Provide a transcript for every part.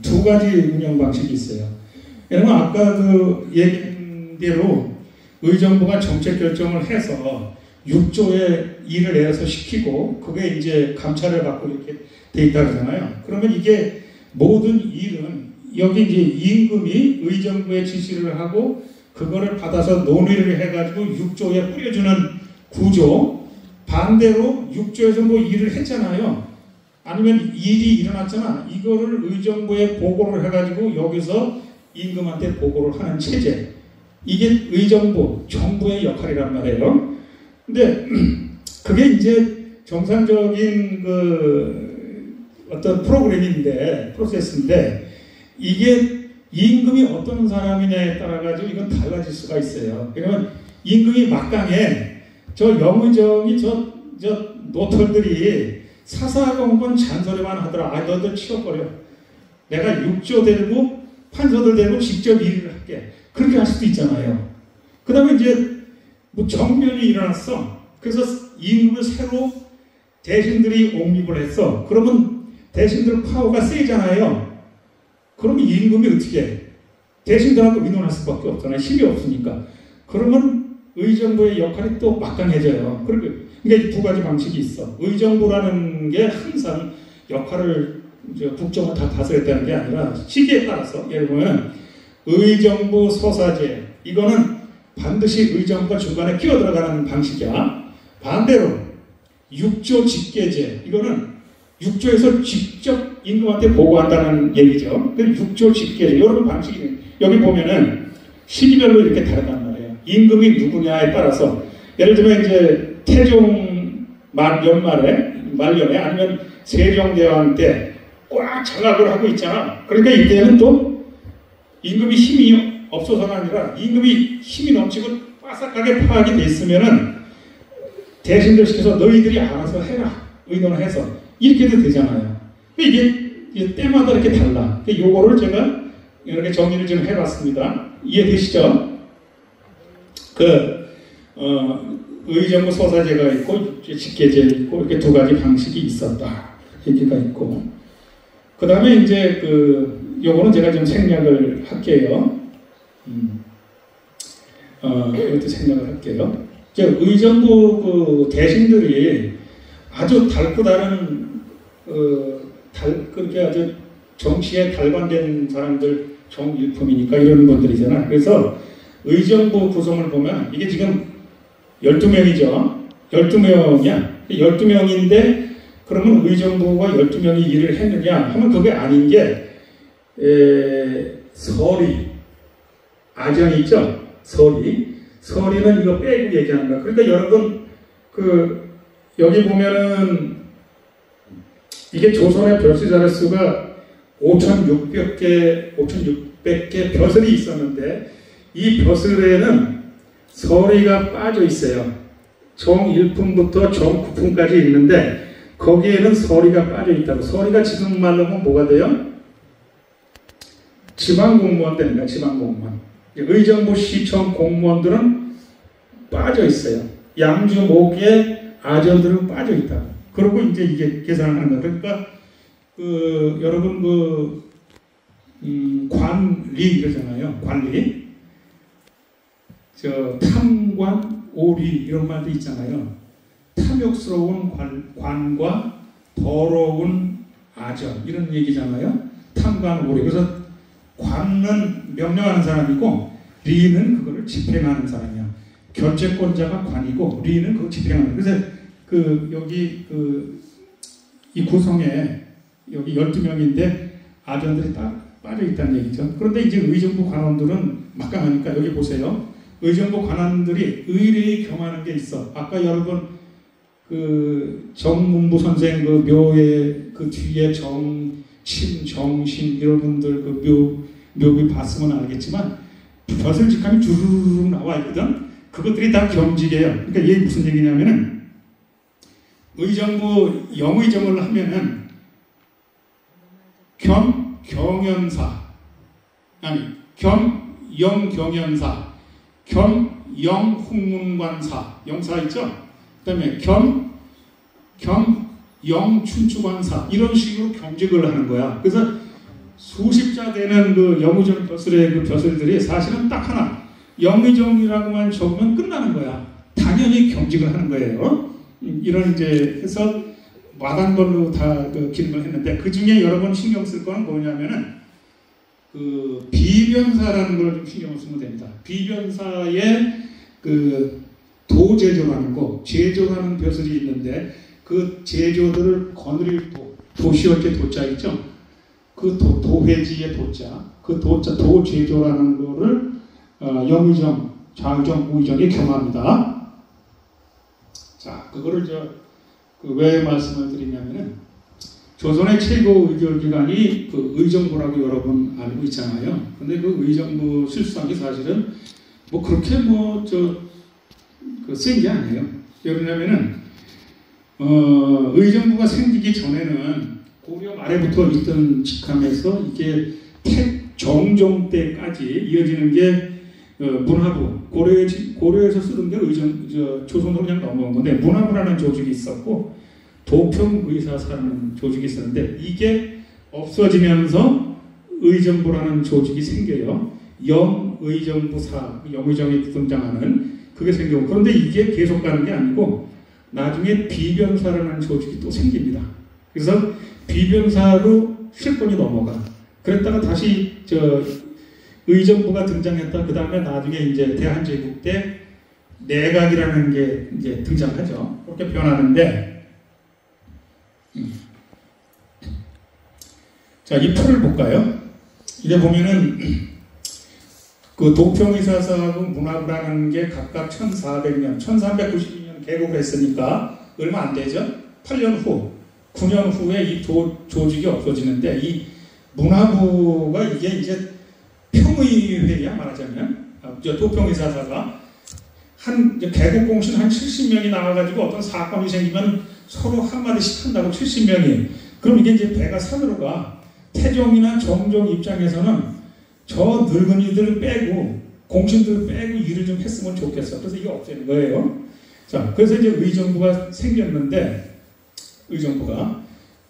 두 가지 운영 방식이 있어요. 왜냐면 아까 그 얘기한 대로 의정부가 정책 결정을 해서 6조의 일을 내서 시키고 그게 이제 감찰을 받고 이렇게 돼 있다 그러잖아요. 그러면 이게 모든 일은 여기 이제 임금이 의정부에 지시를 하고 그거를 받아서 논의를 해가지고 6조에 뿌려주는 구조. 반대로 6조에서 뭐 일을 했잖아요. 아니면 일이 일어났잖아. 이거를 의정부에 보고를 해가지고 여기서 임금한테 보고를 하는 체제. 이게 의정부, 정부의 역할이란 말이에요. 근데 그게 이제 정상적인 그 어떤 프로그램인데, 프로세스인데 이게 임금이 어떤 사람이냐에 따라 가지고 이건 달라질 수가 있어요. 그러면 임금이 막강해. 저 영의정이 저 노털들이 사사건건 잔소리만 하더라. 아, 너들 치워버려. 내가 6조 데리고 판서들 데리고 직접 일을 할게. 그렇게 할 수도 있잖아요. 그 다음에 이제 뭐 정변이 일어났어. 그래서 임금을 새로 대신들이 옹립을 했어. 그러면 대신들 파워가 세잖아요. 그러면 임금이 어떻게 해? 대신들하고 의논할 수밖에 없잖아요. 힘이 없으니까. 그러면 의정부의 역할이 또 막강해져요. 그러니까 두 가지 방식이 있어. 의정부라는 게 항상 역할을 국정을 다 다스렸다는 게 아니라 시기에 따라서 예를 들면 의정부 소사제 이거는 반드시 의정부가 중간에 끼어 들어가는 방식이야. 반대로 6조 직계제 이거는 6조에서 직접 임금한테 보고한다는 얘기죠. 그 6조 직계제 이런 방식이 여기 보면은 시기별로 이렇게 다르단 말이에요. 임금이 누구냐에 따라서 예를 들면 이제 태종 말년에 아니면 세종대왕 때 꽉 장악을 하고 있잖아. 그러니까 이때는 또 임금이 힘이 없어서가 아니라 임금이 힘이 넘치고 빠삭하게 파악이 돼 있으면은 대신들 시켜서 너희들이 알아서 해라. 의논을 해서 이렇게도 되잖아요. 이게 때마다 이렇게 달라. 요거를 제가 이렇게 정리를 좀 해봤습니다. 이해되시죠? 의정부 소사제가 있고 직계제 있고 이렇게 두 가지 방식이 있었다. 얘기가 있고 그 다음에 이제 요거는 제가 좀 생략을 할게요. 이것도 생략을 할게요. 의정부 대신들이 아주 달고 다른 그렇게 아주 정치에 달관된 사람들 정일품이니까 이런 분들이잖아. 그래서 의정부 구성을 보면 이게 지금 12명이죠. 12명이야. 12명인데 그러면 의정부가 12명이 일을 했느냐 하면 그게 아닌 게 서리, 아정이 있죠? 서리는 이거 빼고 얘기하는 거야. 그러니까 여러분 여기 보면은 이게 조선의 벼슬 자릿수가 5,600개 벼슬이 있었는데 이 벼슬에는 서리가 빠져 있어요. 정일품부터 정구품까지 있는데 거기에는 서리가 빠져 있다고. 서리가 지금 말로 하면 뭐가 돼요? 지방공무원 됩니다. 지방공무원. 의정부 시청 공무원들은 빠져 있어요. 양주 모기에 아전들은 빠져 있다. 그리고 이제 이게 계산을 하는 거예요. 그러니까 여러분 관리 이러잖아요. 관리. 탐관, 오리 이런 말도 있잖아요. 탐욕스러운 관과 더러운 아전 이런 얘기잖아요. 탐관, 오리. 그래서 관은 명령하는 사람이고 리는 그거를 집행하는 사람이야. 결재권자가 관이고 리는 그거 집행하는. 그래서 여기 이 구성에 여기 12명인데 아전들이 딱 빠져 있다는 얘기죠. 그런데 이제 의정부 관원들은 막강하니까 여기 보세요. 의정부 관원들이 의례에 경하는 게 있어. 아까 여러분 정문부 선생 묘에 뒤에 정침, 정신 이런 분들 묘비 봤으면 알겠지만 벼슬직함이 주르륵 나와 있거든. 그것들이 다 겸직이에요. 그러니까 이게 무슨 얘기냐면은 의정부 영의정을 하면은 경연사 겸 영경연사 겸 영훈문관사 영사 있죠? 그 다음에 겸 영춘추관사 이런 식으로 겸직을 하는 거야. 그래서 수십자 되는 그 영의정 벼슬의 그 벼슬들이 사실은 딱 하나, 영의정이라고만 적으면 끝나는 거야. 당연히 경직을 하는 거예요. 이런 이제 해서 마당걸로 다 그 기능을 했는데, 그 중에 여러분 신경 쓸 거는 뭐냐면은 그 비변사라는 걸 좀 신경을 쓰면 됩니다. 비변사의 그 도제조라는 거, 제조라는 벼슬이 있는데, 그 제조들을 거느릴 도시어째 도자 있죠? 그 도회지의 도자, 그 도자, 도제조라는 거를 영의정, 좌의정, 우의정이 겸합니다. 자, 그거를 왜 말씀을 드리냐면은, 조선의 최고 의결기관이 그 의정부라고 여러분 알고 있잖아요. 근데 그 의정부 실수한 게 사실은 뭐 그렇게 센 게 아니에요. 왜냐면은, 의정부가 생기기 전에는 고려 말에부터 있던 직함에서 이게 태정종 때까지 이어지는 게 문화부, 고려에서 쓰던 게 조선으로 그냥 넘어온 건데, 문화부라는 조직이 있었고 도평의사사라는 조직이 있었는데, 이게 없어지면서 의정부라는 조직이 생겨요. 영의정부사, 영의정이 등장하는 그게 생기고, 그런데 이게 계속 가는 게 아니고 나중에 비변사라는 조직이 또 생깁니다. 그래서 비변사로 실권이 넘어가. 그랬다가 다시 의정부가 등장했다. 그 다음에 나중에 이제 대한제국 때 내각이라는 게 이제 등장하죠. 그렇게 변하는데, 자, 이 풀을 볼까요? 이제 보면은 그 도평의사사하고 문화부라는 게 각각 1400년, 1392년 개국을 했으니까 얼마 안 되죠? 8년 후, 9년 후에 이 조직이 없어지는데, 이 문화부가 이게 이제 평의회야, 말하자면. 도평의사사가 개국공신 한 70명이 나와가지고 어떤 사건이 생기면 서로 한마디씩 한다고 70명이. 그럼 이게 이제 배가 산으로 가. 태종이나 정종 입장에서는 저 늙은이들 빼고, 공신들 빼고 일을 좀 했으면 좋겠어. 그래서 이게 없애는 거예요. 자, 그래서 이제 의정부가 생겼는데, 의정부가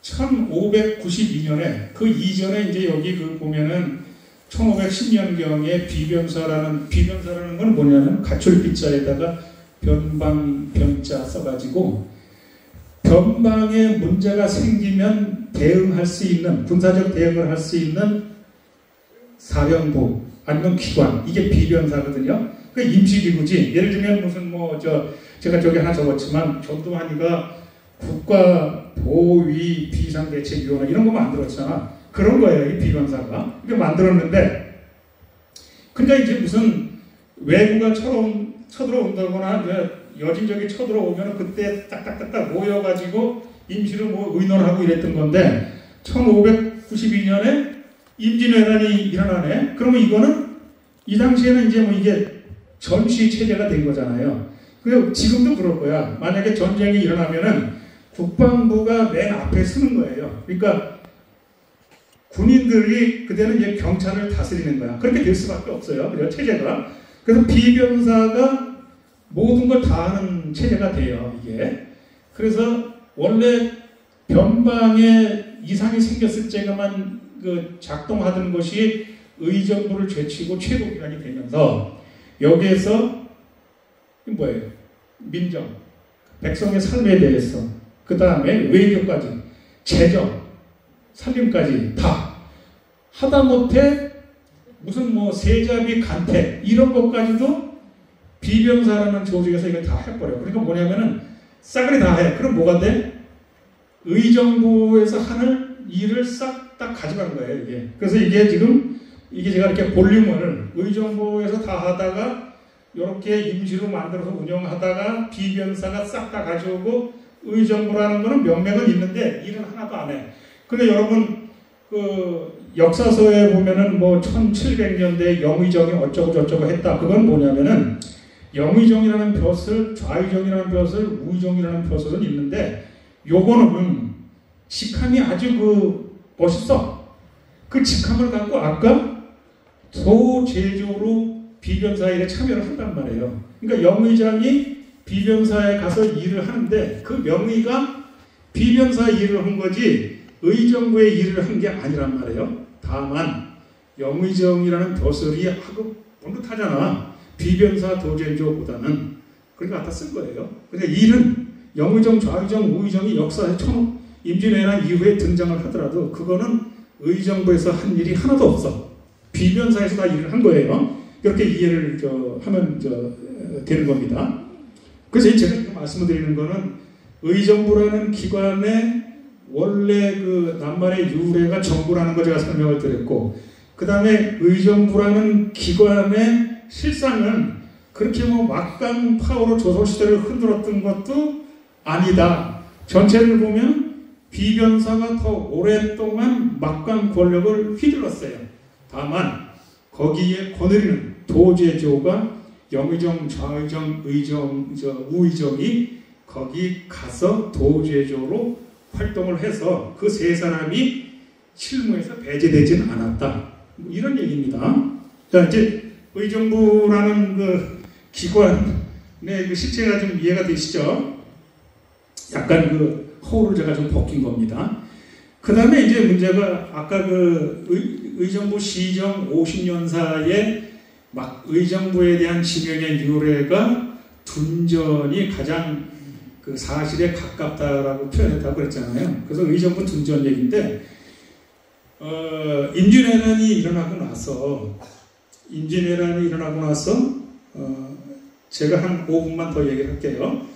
1592년에, 그 이전에 이제 여기 보면은 1510년경에 비변사라는 건 뭐냐면 가출비자에다가 변방변자 써가지고, 변방에 문제가 생기면 대응할 수 있는, 군사적 대응을 할 수 있는 사령부 아니면 기관, 이게 비변사거든요. 그 임시기구지. 예를 들면 무슨 제가 저기 하나 적었지만, 전두환이가 국가보위 비상대책위원회 이런 거 만들었잖아. 그런 거예요, 이 비변사가. 이렇게 만들었는데, 그러니까 이제 무슨 외구가 쳐들어온다거나 여진적이 쳐들어오면 그때 딱딱딱딱 모여가지고 임시로 의논을 하고 이랬던 건데, 1592년에 임진왜란이 일어나네. 그러면 이거는 이 당시에는 이제 이게 전시 체제가 된 거잖아요. 그리고 지금도 그럴 거야. 만약에 전쟁이 일어나면은 국방부가 맨 앞에 서는 거예요. 그러니까 군인들이 그때는 이제 경찰을 다스리는 거야. 그렇게 될 수밖에 없어요. 그래요, 체제가. 그래서 비변사가 모든 걸 다 하는 체제가 돼요, 이게. 그래서 원래 변방에 이상이 생겼을 때가만 작동하던 것이 의정부를 제치고 최고기관이 되면서, 여기에서 뭐예요? 민정, 백성의 삶에 대해서, 그 다음에 외교까지, 재정, 살림까지 다 하다못해 무슨 세자비 간택 이런 것까지도 비변사라는 조직에서 이걸 다 해버려. 그러니까 뭐냐면은 싸그리 다 해. 그럼 뭐가 돼? 의정부에서 하는 일을 싹 다 가져간 거예요, 이게. 그래서 이게 지금 제가 이렇게 볼륨을 의정부에서 다 하다가 이렇게 임시로 만들어서 운영하다가 비변사가 싹 다 가져오고, 의정부라는 거는 명맥은 있는데 일은 하나도 안 해. 근데 여러분 역사서에 보면은 1700년대 영의정이 어쩌고 저쩌고 했다. 그건 뭐냐면은 영의정이라는 벼슬, 좌의정이라는 벼슬, 우의정이라는 벼슬은 있는데, 요거는 직함이 아주 멋있어. 그 직함을 갖고 아까 소제조로 비변사 일에 참여를 한단 말이에요. 그러니까 영의장이 비변사에 가서 일을 하는데, 그 명의가 비변사 일을 한 거지 의정부의 일을 한 게 아니란 말이에요. 다만 영의정이라는 벼슬이 하고 번듯하잖아. 비변사 도제조보다는. 그러니까 갖다 쓴 거예요. 근데 일은 영의정, 좌의정, 우의정이 역사에 임진왜란 이후에 등장을 하더라도 그거는 의정부에서 한 일이 하나도 없어. 비변사에서 다 일을 한 거예요. 이렇게 이해를 하면 되는 겁니다. 그래서 제가 말씀을 드리는 거는 의정부라는 기관의 원래 그 낱말의 유래가 정부라는 거 제가 설명을 드렸고, 그 다음에 의정부라는 기관의 실상은 그렇게 막강 파워로 조선시대를 흔들었던 것도 아니다. 전체를 보면 비변사가 더 오랫동안 막강 권력을 휘둘렀어요. 다만 거기에 거느리는 도제조가 영의정, 좌의정, 의정, 우의정이 거기 가서 도제조로 활동을 해서 그 세 사람이 실무에서 배제되진 않았다. 이런 얘기입니다. 자, 이제 의정부라는 그 기관의 그 실체가 좀 이해가 되시죠? 약간 그 허울을 제가 좀 벗긴 겁니다. 그 다음에 이제 문제가 아까 그 의정부 시정 50년사에 막 의정부에 대한 지명의 유래가 둔전이 가장 그 사실에 가깝다라고 표현했다고 그랬잖아요. 그래서 의정부 둔전 얘기인데, 임진왜란이 일어나고 나서 제가 한 5분만 더 얘기를 할게요.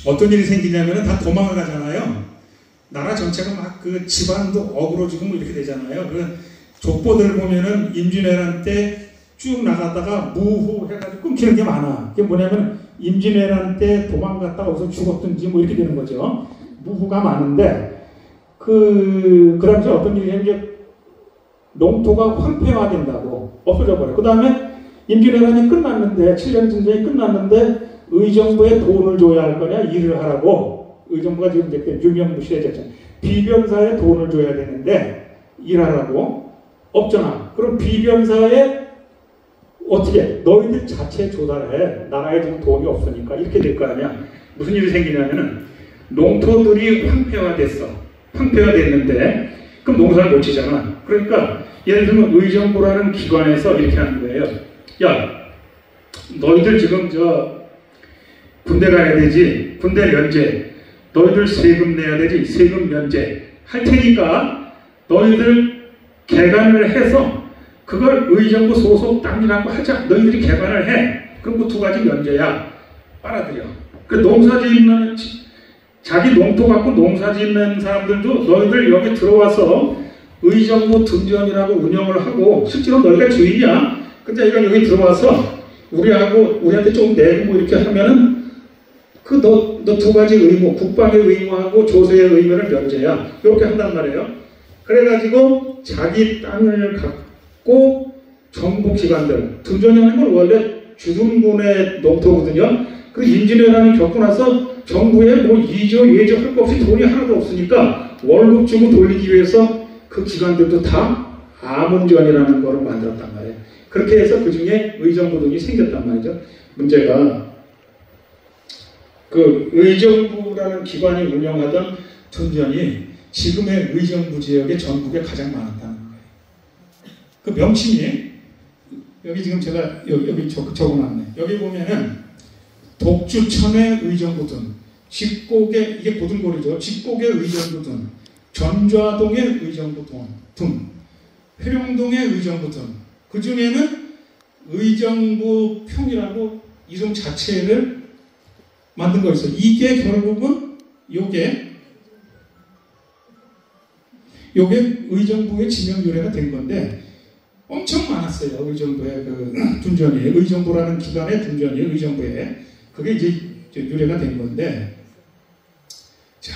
어떤 일이 생기냐면 다 도망을 가잖아요. 나라 전체가 막 그 집안도 어그러지고 뭐 이렇게 되잖아요. 그 족보들 보면은 임진왜란 때 쭉 나가다가 무후해가지고 끊기는 게 많아. 그게 뭐냐면 임진왜란 때 도망갔다가 어디서 죽었든지 뭐 이렇게 되는 거죠. 무후가 많은데 그 당시에 어떤 일이 이제 농토가 황폐화된다고 없어져 버려. 그 다음에 임진왜란이 끝났는데 7년 전쟁이 끝났는데 의정부에 돈을 줘야 할 거냐 일을 하라고. 의정부가 지금 이제 유명무 시해졌잖아요. 비변사에 돈을 줘야 되는데 일하라고 없잖아. 그럼 비변사에 어떻게 너희들 자체 조달해. 나라에 지금 돈이 없으니까 이렇게 될 거 아니야. 무슨 일이 생기냐면은 농토들이 황폐화됐는데 그럼 농사를 못 지잖아. 그러니까 예를 들면 의정부라는 기관에서 이렇게 하는 거예요. 야, 너희들 지금 군대 가야 되지. 군대 면제. 너희들 세금 내야 되지. 세금 면제 할 테니까 너희들 개간을 해서 그걸 의정부 소속 땅이라고 하자. 너희들이 개간을 해. 그럼 그 두 가지 면제야. 빨아들여. 그 농사짓는 자기 농토 갖고 농사짓는 사람들도 너희들 여기 들어와서 의정부 둔전이라고 운영을 하고 실제로 너희가 주인이야. 근데 이거 여기 들어와서 우리한테 좀 내고 뭐 이렇게 하면은 그 너 두 가지 의무, 국방의 의무하고 조세의 의무를 면제야. 이렇게 한단 말이에요. 그래가지고 자기 땅을 갖고 정부 기관들, 둔전이라는 건 원래 주둔군의 농토거든요. 그 임진왜란을 겪고 나서 정부에 뭐 이조, 예조 할 거 없이 돈이 하나도 없으니까 월급 주고 돌리기 위해서 그 기관들도 다 아문전이라는 거를 만들었단 말이에요. 그렇게 해서 그 중에 의정부 등이 생겼단 말이죠. 문제가 그 의정부라는 기관이 운영하던 둔전이 지금의 의정부 지역의 전국에 가장 많았다는 거예요. 그 명칭이 여기 지금 제가 여기 적어놨네. 여기 보면은 독주천의 의정부둔, 집곡의 이게 고등골이죠. 집곡의 의정부둔, 전좌동의 의정부둔, 회룡동의 의정부둔. 그 중에는 의정부평이라고 이름 자체를 만든 거 있어요. 이게 결국은 요게 의정부의 지명 유래가 된 건데 엄청 많았어요. 의정부의 그 둔전이, 의정부라는 기관의 둔전이 의정부에 그게 이제 유래가 된 건데, 자,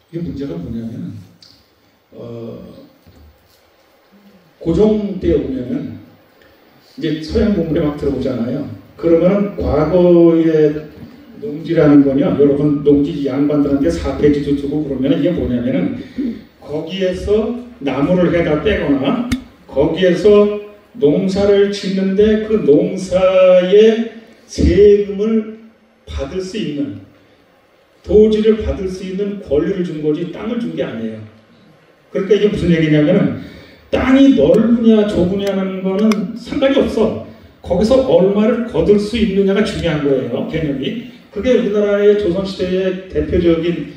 이게 문제가 뭐냐면 고종 때 오면은 이제 서양 본물에 막 들어오잖아요. 그러면 과거의 농지라는 거냐, 여러분 농지 양반들한테 사패지도 주고 그러면 이게 뭐냐면은 거기에서 나무를 해다 떼거나 거기에서 농사를 짓는데 그 농사의 세금을 받을 수 있는, 도지를 받을 수 있는 권리를 준 거지 땅을 준 게 아니에요. 그러니까 이게 무슨 얘기냐면은 땅이 넓으냐 좁으냐는 거는 상관이 없어. 거기서 얼마를 거둘 수 있느냐가 중요한 거예요. 개념이. 그게 우리나라의 조선시대의 대표적인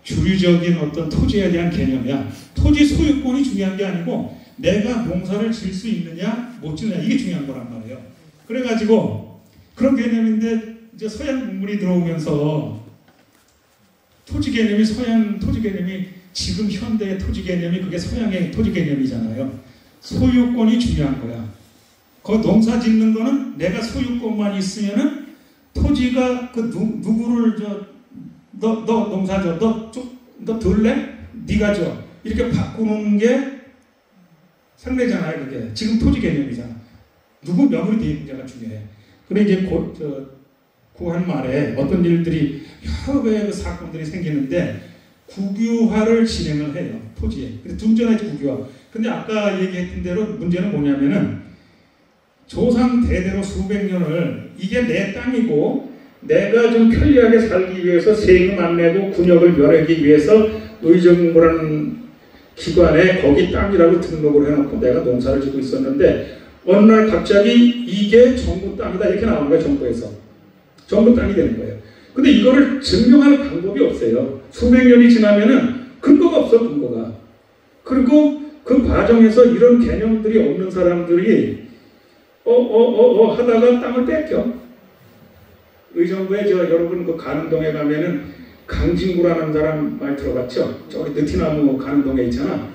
주류적인 어떤 토지에 대한 개념이야. 토지 소유권이 중요한 게 아니고 내가 농사를 질 수 있느냐 못 짓느냐 이게 중요한 거란 말이에요. 그래가지고 그런 개념인데 이제 서양 문물이 들어오면서 토지 개념이 서양 토지 개념이 지금 현대의 토지 개념이 그게 서양의 토지 개념이잖아요. 소유권이 중요한 거야. 그 농사 짓는 거는 내가 소유권만 있으면은 토지가 그 누구를 너 농사 줘, 너 들래? 네가 줘. 이렇게 바꾸는 게 상례잖아요. 그게 지금 토지 개념이잖아. 누구 명의로 돼 있느냐가 중요해. 그래 이제 구한 말에 어떤 일들이 여러 개의 사건들이 생기는데 국유화를 진행을 해요. 토지에. 그래서 둔전의 국유화. 근데 아까 얘기했던 대로 문제는 뭐냐면은 조상 대대로 수백 년을 이게 내 땅이고 내가 좀 편리하게 살기 위해서 세금 안 내고 군역을 면하기 위해서 의정부라는 기관에 거기 땅이라고 등록을 해놓고 내가 농사를 짓고 있었는데 어느 날 갑자기 이게 정부 땅이다 이렇게 나오는 거예요. 정부에서. 정부 땅이 되는 거예요. 근데 이거를 증명할 방법이 없어요. 수백 년이 지나면은 근거가 없어, 근거가. 그리고 그 과정에서 이런 개념들이 없는 사람들이 하다가 땅을 뺏겨. 의정부에 여러분 그 가는동에 가면은 강진구라는 사람 많이 들어봤죠? 저기 느티나무 가는동에 있잖아.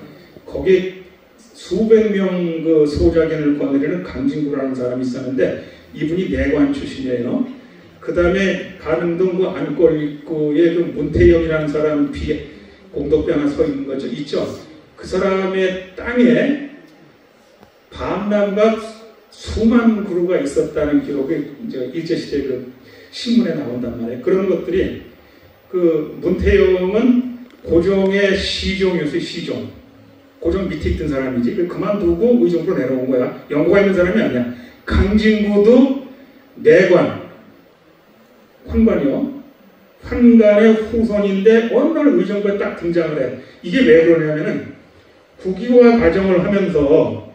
거기 수백 명 그 소작인을 거느리는 강진구라는 사람이 있었는데 이분이 내관 출신이에요. 그 다음에 가는동 그 안골입구에 그 문태영이라는 사람 뒤에 공덕배 하나 서 있는 거죠. 있죠? 그 사람의 땅에 밤낮과 수만 그루가 있었다는 기록이 이제 일제시대 그 신문에 나온단 말이에요. 그런 것들이 그 문태영은 고종의 시종이었어요. 시종. 고종 밑에 있던 사람이지. 그만두고 의정부로 내려온 거야. 연고가 있는 사람이 아니야. 강진구도 내관, 환관이요. 환관의 후손인데 어느 날 의정부에 딱 등장을 해. 이게 왜 그러냐면은 국유화 과정을 하면서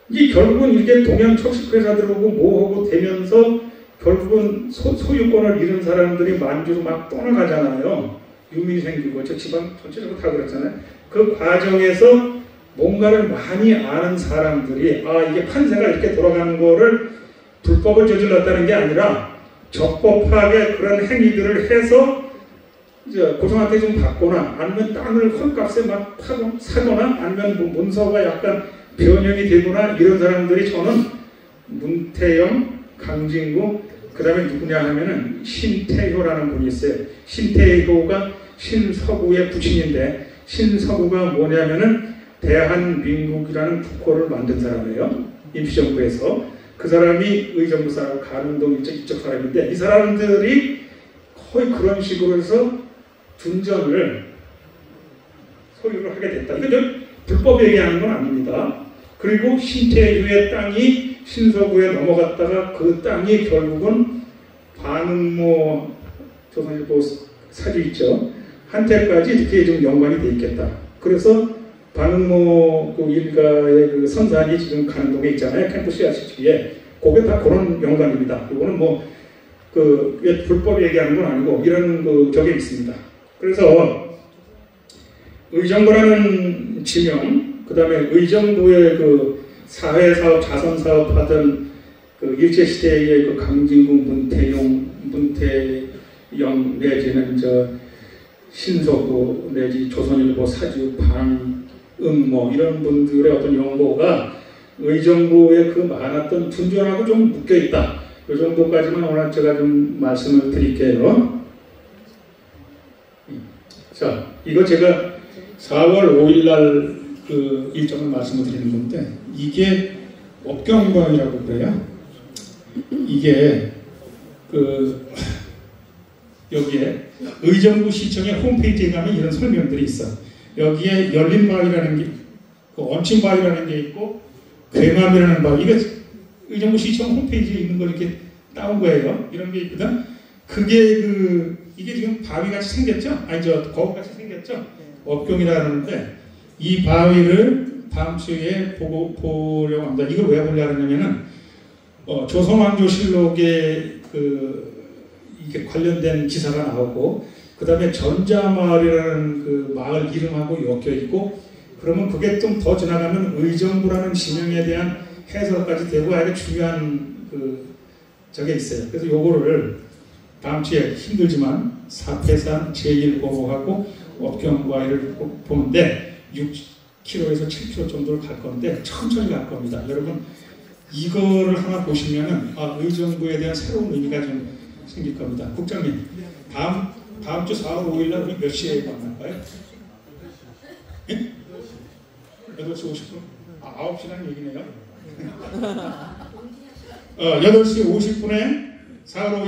이게 결국은 이게 동양 척식회사 들어오고 뭐하고 되면서 결국은 소유권을 잃은 사람들이 만주로 막 떠나가잖아요. 유민이 생기고 저 지방 전체적으로 다 그렇잖아요. 그 과정에서 뭔가를 많이 아는 사람들이 이게 판세가 이렇게 돌아가는 거를 불법을 저질렀다는 게 아니라 적법하게 그런 행위들을 해서 이제 고종한테 좀 받거나 아니면 땅을 헐값에 막 사거나 아니면 문서가 약간 변형이 되거나 이런 사람들이 저는 문태영, 강진구 그 다음에 누구냐 하면은 신태효라는 분이 있어요. 신태효가 신서구의 부친인데 신서구가 뭐냐면은 대한민국이라는 국호를 만든 사람이에요. 임시정부에서. 그 사람이 의정부 사람, 가릉동 이쪽 사람인데 이 사람들이 거의 그런 식으로 해서 둔전을 소유를 하게 됐다. 이거 불법 얘기하는 건 아닙니다. 그리고 신태유의 땅이 신서구에 넘어갔다가 그 땅이 결국은 반응모 조선일보 사주 있죠. 한테까지 이렇게 좀 연관이 돼 있겠다. 그래서 반응모 그 일가의 그 선산이 지금 가는동에 있잖아요. 캠프시아 시주에. 그게 다 그런 연관입니다. 이거는 그 불법 얘기하는 건 아니고 이런 그 적이 있습니다. 그래서 의정부라는 지명, 그 다음에 의정부의 그 사회사업, 자선사업 하던 그 일제시대의 그 강진구, 문태영 내지는 신서구 내지 조선일보 사주, 뭐 이런 분들의 어떤 연고가 의정부의 그 많았던 둔전하고 좀 묶여있다. 이 정도까지만 오늘 제가 좀 말씀을 드릴게요. 자, 이거 제가 4월 5일날 그 일정을 말씀을 드리는 건데 이게 업경관이라고 그래요. 이게 그 여기에 의정부 시청의 홈페이지에 가면 이런 설명들이 있어. 여기에 열린마을이라는 게, 그 언친마을이라는 게 있고 괴맘이라는 마을. 이게 의정부 시청 홈페이지에 있는 거 이렇게 따온 거예요. 이런 게 있거든. 그게 이게 지금 바위같이 생겼죠? 거울같이 생겼죠? 업경이라는데 이 바위를 다음 주에 보려고 합니다. 이걸 왜 보려고 하냐면은 조선왕조실록에 이게 관련된 기사가 나오고, 그 다음에 전자마을이라는 그 마을 이름하고 엮여 있고, 그러면 그게 좀 더 지나가면 의정부라는 지명에 대한 해설까지 되고 아주 중요한 저게 있어요. 그래서 요거를 다음 주에 힘들지만 사패산 제1호로하고 업경과를 보는데 6km에서 7km 정도를 갈 건데 천천히 갈 겁니다. 여러분 이거를 하나 보시면은 의정부에 대한 새로운 의미가 좀 생길 겁니다. 국장님, 다음 주 4월 5일 날 우리 몇 시에 만날까요? 예? 8시 50분? 9시라는 얘기네요. 8시 50분에 4월 5일